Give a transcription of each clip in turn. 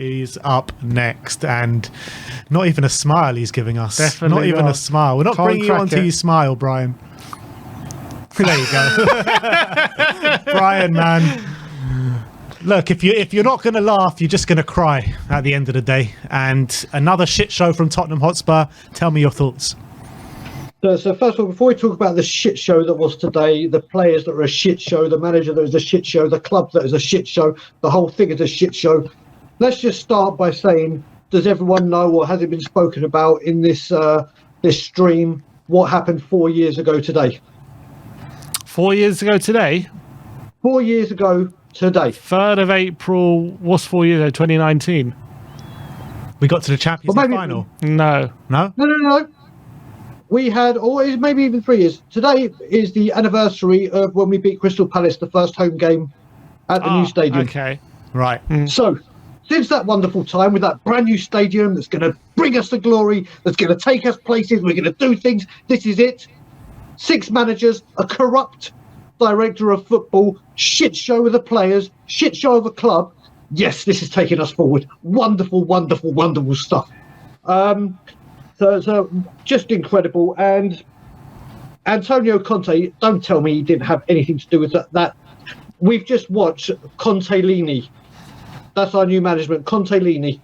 is up next, and not even a smile he's giving us. Definitely not even a smile. We're not bringing you onto your smile, Brian. There you go. Brian, man. Look, if you're not going to laugh, you're just going to cry at the end of the day. And another shit show from Tottenham Hotspur. Tell me your thoughts. So first of all, before we talk about the shit show that was today, the players that are a shit show, the manager that is a shit show, the club that is a shit show, the whole thing is a shit show, let's just start by saying, does everyone know, or has it been spoken about in this this stream, what happened 4 years ago today? 4 years ago today? 4 years ago today. 3rd of April, what's 4 years ago? 2019? We got to the Champions League final. No. No? No. We had, or maybe even 3 years. Today is the anniversary of when we beat Crystal Palace, the first home game at the new stadium. Okay. Right. So, since that wonderful time with that brand new stadium that's going to bring us to glory, that's going to take us places, we're going to do things, this is it. 6 managers, a corrupt director of football, shit show of the players, shit show of a club. Yes, this is taking us forward. Wonderful, wonderful, wonderful stuff. So just incredible. And Antonio Conte, don't tell me he didn't have anything to do with that. We've just watched Conte-Lini. That's our new management, Conte-Lini.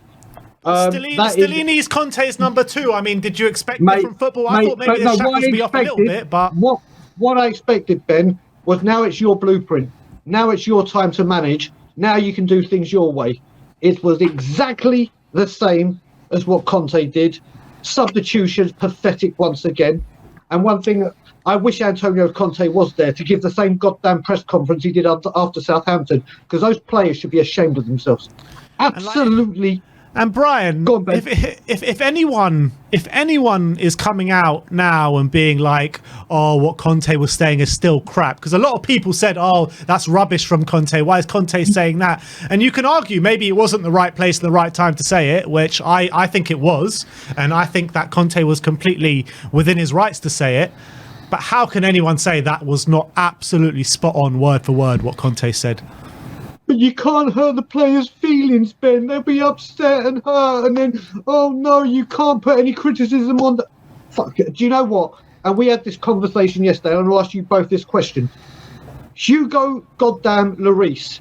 Stellini's Conte's number 2. I mean, did you expect different football? I thought maybe the shackles would be off a little bit, but... What I expected, Ben, was now it's your blueprint. Now it's your time to manage. Now you can do things your way. It was exactly the same as what Conte did. Substitutions, pathetic once again. And one thing, I wish Antonio Conte was there to give the same goddamn press conference he did after Southampton, because those players should be ashamed of themselves. Absolutely. And Brian, if anyone is coming out now and being like, oh, what Conte was saying is still crap, because a lot of people said, oh, that's rubbish from Conte. Why is Conte saying that? And you can argue maybe it wasn't the right place and the right time to say it, which I think it was. And I think that Conte was completely within his rights to say it. But how can anyone say that was not absolutely spot on, word for word, what Conte said? But you can't hurt the players' feelings, Ben. They'll be upset and hurt, and then, oh no, you can't put any criticism on the... Fuck it. Do you know what? And we had this conversation yesterday, and I'll ask you both this question. Hugo goddamn LLORIS.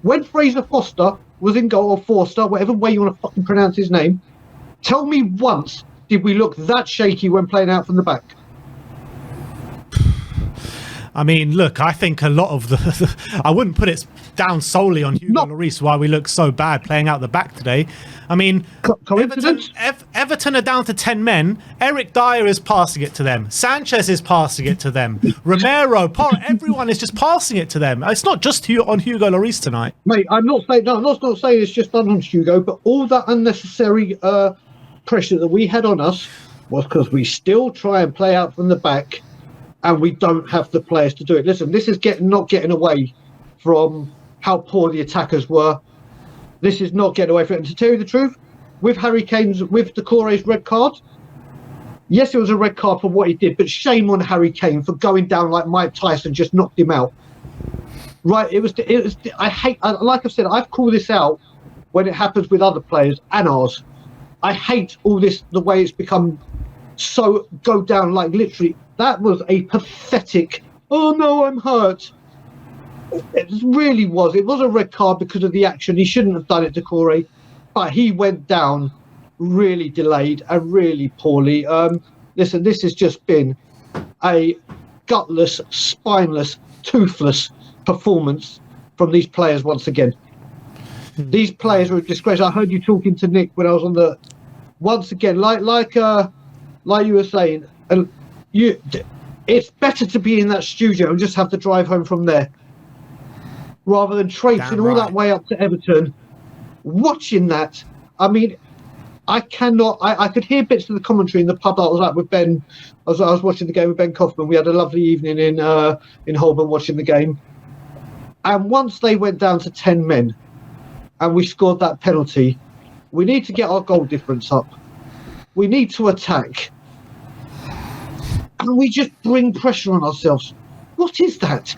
When Fraser Foster was in goal, or Forster, whatever way you want to fucking pronounce his name, tell me once did we look that shaky when playing out from the back? I mean, look, I think a lot of the... I wouldn't put it down solely on Hugo LLORIS why we look so bad playing out the back today. I mean, Everton are down to 10 men. Eric Dyer is passing it to them. Sanchez is passing it to them. Romero, everyone is just passing it to them. It's not just on Hugo LLORIS tonight. Mate, I'm not saying it's just on Hugo, but all that unnecessary pressure that we had on us was because we still try and play out from the back, and we don't have the players to do it. Listen, this is not getting away from how poor the attackers were. This is not getting away from it. And to tell you the truth, with Doucouré's red card, yes, it was a red card for what he did, but shame on Harry Kane for going down like Mike Tyson just knocked him out. Right? It was. Like I've said, I've called this out when it happens with other players and ours. I hate all this, the way it's become so go down, like literally. That was a pathetic, oh no, I'm hurt. It really was. It was a red card because of the action. He shouldn't have done it to Doucouré, but he went down really delayed and really poorly. Listen, this has just been a gutless, spineless, toothless performance from these players once again. These players were a disgrace. I heard you talking to Nick when I was on the... Once again, like you were saying, it's better to be in that studio and just have to drive home from there rather than traipsing all that way up to Everton, watching that. I mean, I could hear bits of the commentary in the pub that I was at with Ben. I was watching the game with Ben Kaufman. We had a lovely evening in Holborn watching the game. And once they went down to 10 men and we scored that penalty, we need to get our goal difference up. We need to attack. And we just bring pressure on ourselves. What is that?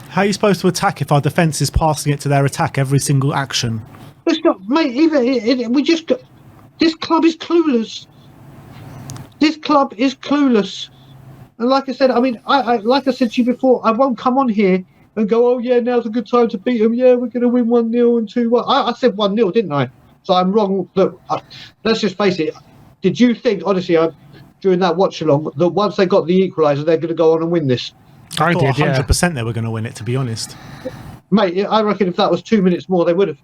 How are you supposed to attack if our defence is passing it to their attack every single action? It's not, mate. We just got. This club is clueless. This club is clueless. And like I said, I mean, I like I said to you before, I won't come on here and go, oh yeah, now's a good time to beat them. Yeah, we're going to win 1-0 and 2-1. I said 1-0, didn't I? So I'm wrong. Look, let's just face it. Did you think, honestly, during that watch along, that once they got the equaliser, they're going to go on and win this? I thought 100% they were going to win it, to be honest. Mate, I reckon if that was 2 minutes more, they would have.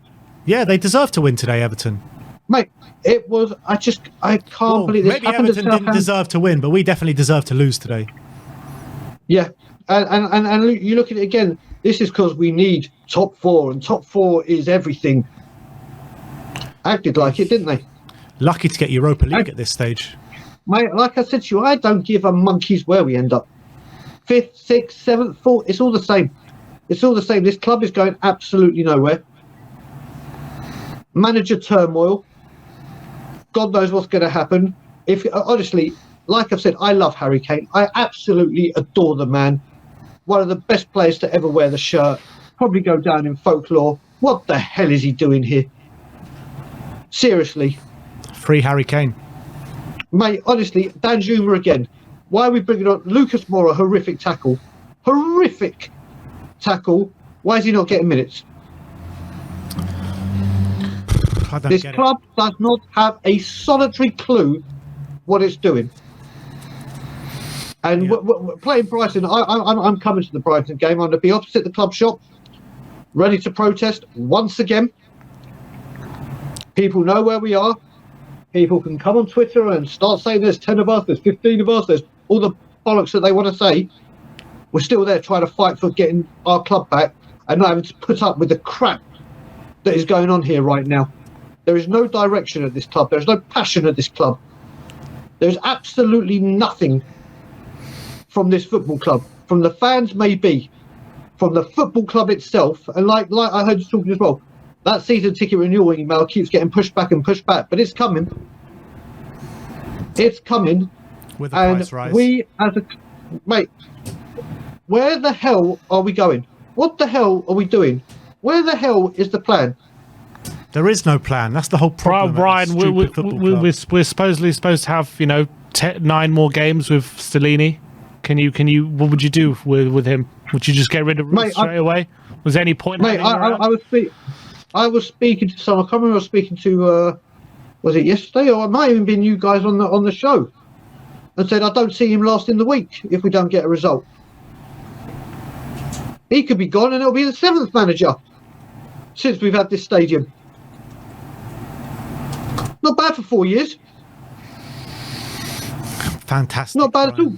Yeah, they deserve to win today, Everton. Mate, it was. I can't believe this. Maybe Everton didn't deserve to win, but we definitely deserve to lose today. Yeah, and you look at it again. This is because we need top four, and top four is everything. Acted like it, didn't they? Lucky to get Europa League at this stage. Mate, like I said to you, I don't give a monkey's where we end up. 5th, 6th, 7th, 4th. It's all the same. It's all the same. This club is going absolutely nowhere. Manager turmoil. God knows what's going to happen. If honestly, like I've said, I love Harry Kane. I absolutely adore the man. One of the best players to ever wear the shirt. Probably go down in folklore. What the hell is he doing here? Seriously. Free Harry Kane. Mate, honestly, DANJUMA again. Why are we bringing on Lucas Moura? Horrific tackle. Horrific tackle. Why is he not getting minutes? This club does not have a solitary clue what it's doing. And playing Brighton, I'm coming to the Brighton game. I'm going to be opposite the club shop, ready to protest once again. People know where we are. People can come on Twitter and start saying there's 10 of us, there's 15 of us, there's all the bollocks that they want to say. We're still there trying to fight for getting our club back and not having to put up with the crap that is going on here right now. There is no direction at this club. There's no passion at this club. There's absolutely nothing from this football club. From the fans, maybe. From the football club itself. And like I heard you talking as well, that season ticket renewal email keeps getting pushed back and pushed back. But it's coming. It's coming. With the price rise. We, as a... Mate, where the hell are we going? What the hell are we doing? Where the hell is the plan? There is no plan. That's the whole problem. Brian, we're supposed to have 9 more games with Stellini. Can you? What would you do with him? Would you just get rid of him straight away? Was there any point? Mate, I was speaking to someone. I can't remember. I was speaking to. Was it yesterday, or it might have even been you guys on the show, and said I don't see him lasting the week if we don't get a result. He could be gone, and it'll be the 7th manager since we've had this stadium. Not bad for 4 years. Fantastic. Not bad at all.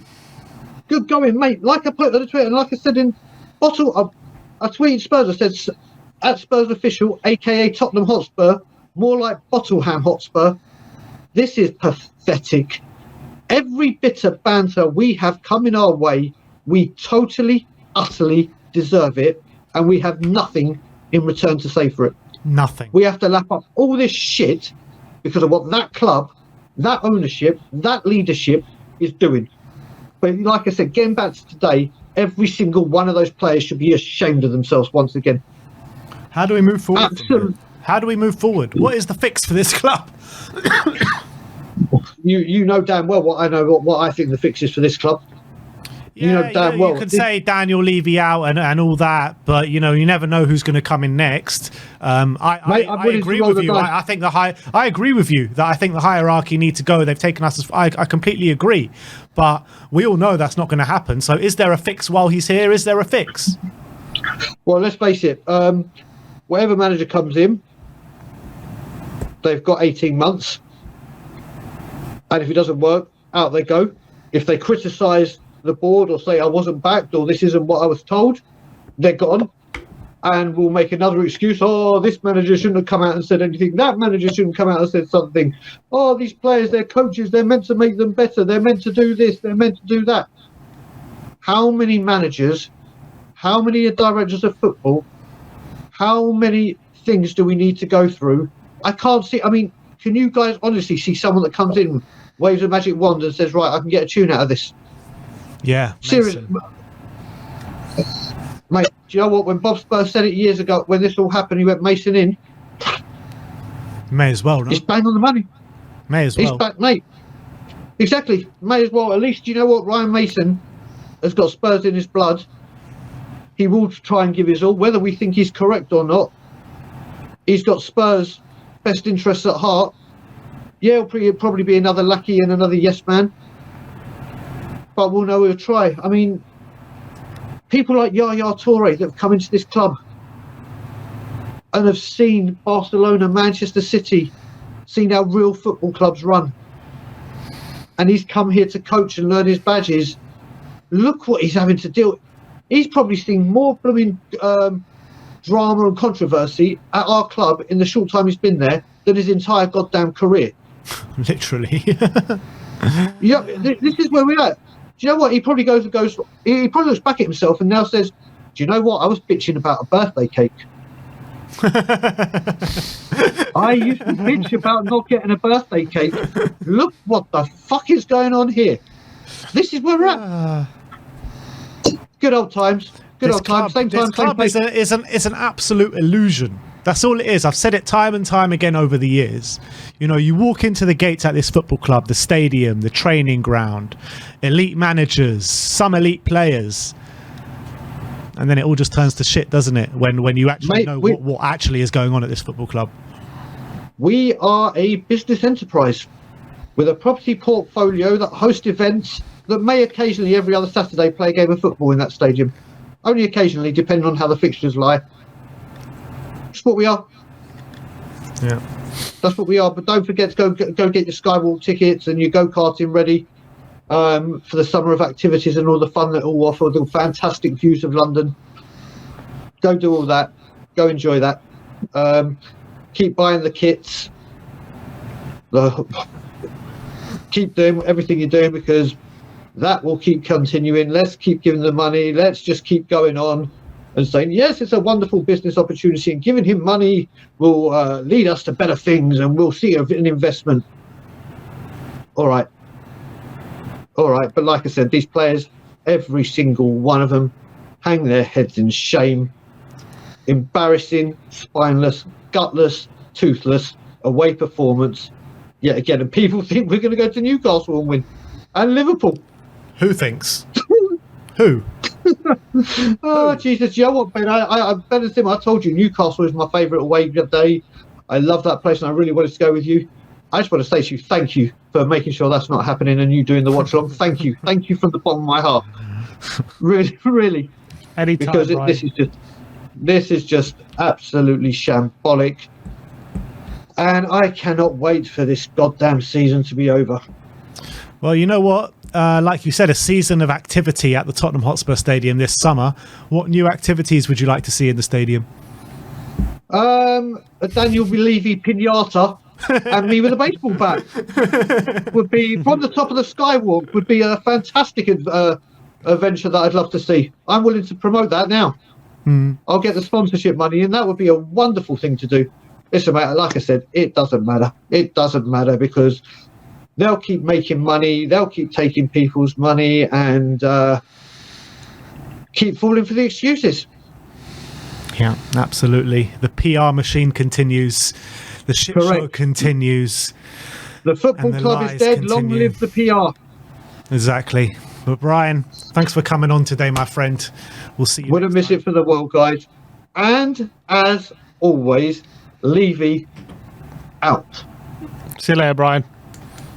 Good going, mate. Like I put on the Twitter, and like I said in Bottle, I tweeted Spurs. I said at Spurs official, aka Tottenham Hotspur, more like Tottenham Hotspur. This is pathetic. Every bit of banter we have coming our way, we totally, utterly deserve it, and we have nothing in return to say for it. Nothing. We have to lap up all this shit because of what that club, that ownership, that leadership is doing. But like I said, getting back to today, every single one of those players should be ashamed of themselves once again. How do we move forward? Absolutely. How do we move forward? What is the fix for this club? You know damn well what I know. What I think the fix is for this club. Yeah, you could say Daniel Levy out and all that, but you never know who's going to come in next. I agree with you. I think I agree with you that I think the hierarchy need to go. They've taken us as I completely agree, but we all know that's not going to happen. So, is there a fix while he's here? Is there a fix? Well, let's face it. Whatever manager comes in, they've got 18 months, and if it doesn't work, out they go. If they criticise the board or say I wasn't backed or this isn't what I was told, they're gone, and we'll make another excuse. Oh, this manager shouldn't have come out and said anything. That manager shouldn't come out and said something. Oh, these players, they're coaches, they're meant to make them better, they're meant to do this, they're meant to do that. How many managers, how many directors of football, how many things do we need to go through? I can't see. I mean, can you guys honestly see someone that comes in, waves a magic wand and says, right, I can get a tune out of this? Yeah, seriously, mate. Do you know what? When Bob Spurs said it years ago, when this all happened, he went Mason in. May as well, no? It's bang on the money. May as well. He's back, mate. Exactly. May as well. At least, you know what? Ryan Mason has got Spurs in his blood. He will try and give his all, whether we think he's correct or not. He's got Spurs' best interests at heart. Yeah, he'll probably be another Lucky and another yes man. But we'll know he'll try. I mean, people like Yaya Toure that have come into this club and have seen Barcelona, Manchester City, seen how real football clubs run. And he's come here to coach and learn his badges. Look what he's having to deal with. He's probably seen more blooming drama and controversy at our club in the short time he's been there than his entire goddamn career. Literally. Yeah, this is where we're at. Do you know what? He probably he probably looks back at himself and now says, do you know what? I was bitching about a birthday cake. I used to bitch about not getting a birthday cake. Look what the fuck is going on here. This is where we're at. Good old times. Good old times. Same time, same place. Is an absolute illusion. That's all it is. I've said it time and time again over the years. You know, you walk into the gates at this football club, the stadium, the training ground, elite managers, some elite players, and then it all just turns to shit, doesn't it? When you actually know what actually is going on at this football club. We are a business enterprise with a property portfolio that hosts events that may occasionally, every other Saturday, play a game of football in that stadium. Only occasionally, depending on how the fixtures lie. That's what we are. Yeah. That's what we are. But don't forget to go get your Skywalk tickets and your go-karting ready for the summer of activities and all the fun that it will offer, the fantastic views of London. Go do all that. Go enjoy that. Keep buying the kits. Keep doing everything you're doing because that will keep continuing. Let's keep giving the money. Let's just keep going on and saying, yes, it's a wonderful business opportunity and giving him money will lead us to better things and we'll see an investment. All right. But like I said, these players, every single one of them, hang their heads in shame. Embarrassing, spineless, gutless, toothless, away performance. Yet again, and people think we're going to go to Newcastle and win. And Liverpool. Who thinks? Who? Oh, Jesus. You know what, Ben? I told you, Newcastle is my favourite away day. I love that place and I really wanted to go with you. I just want to say to you, thank you for making sure that's not happening and you doing the watch along. Thank you. Thank you from the bottom of my heart. Really, really. Anytime, because this is just absolutely shambolic. And I cannot wait for this goddamn season to be over. Well, you know what? Like you said, a season of activity at the Tottenham Hotspur Stadium this summer. What new activities would you like to see in the stadium? A Daniel Levy pinata and me with a baseball bat would be from the top of the Skywalk. Would be a fantastic adventure that I'd love to see. I'm willing to promote that now. I'll get the sponsorship money, and that would be a wonderful thing to do. Listen, mate, like I said, it doesn't matter. It doesn't matter because they'll keep making money, they'll keep taking people's money, and keep falling for the excuses. Yeah, absolutely. The PR machine continues. The shit show continues. The football club is dead. Long live the PR. Exactly. But Brian, thanks for coming on today, my friend. We'll see you. Wouldn't miss it for the world, guys. And as always, Levy out. See you later, Brian.